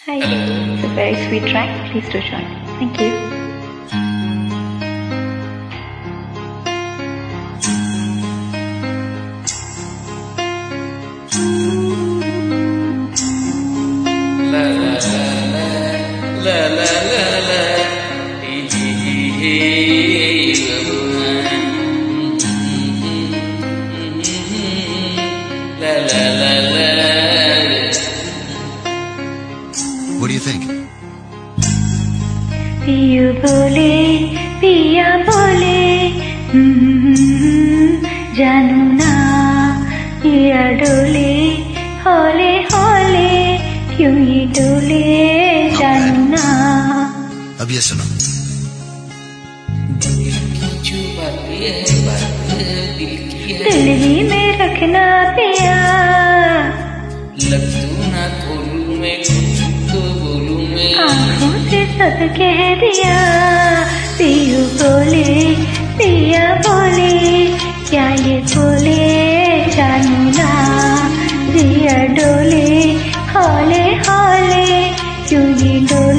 Hi, it's a very sweet track. Please do join. Thank you. What do you think? पियू बोले पिया बोले जानू ना पिया डोले हौले हौले क्यों ये डोले जानू ना। अब ये सुनो। दिल ही में रखना पिया लगतू ना खोलू मैं तो बोलू मैं आँखों से सब कह दिया। पियू बोले पिया बोले क्या ये बोले जानू ना दिया डोले हौले हौले क्यों ये डोले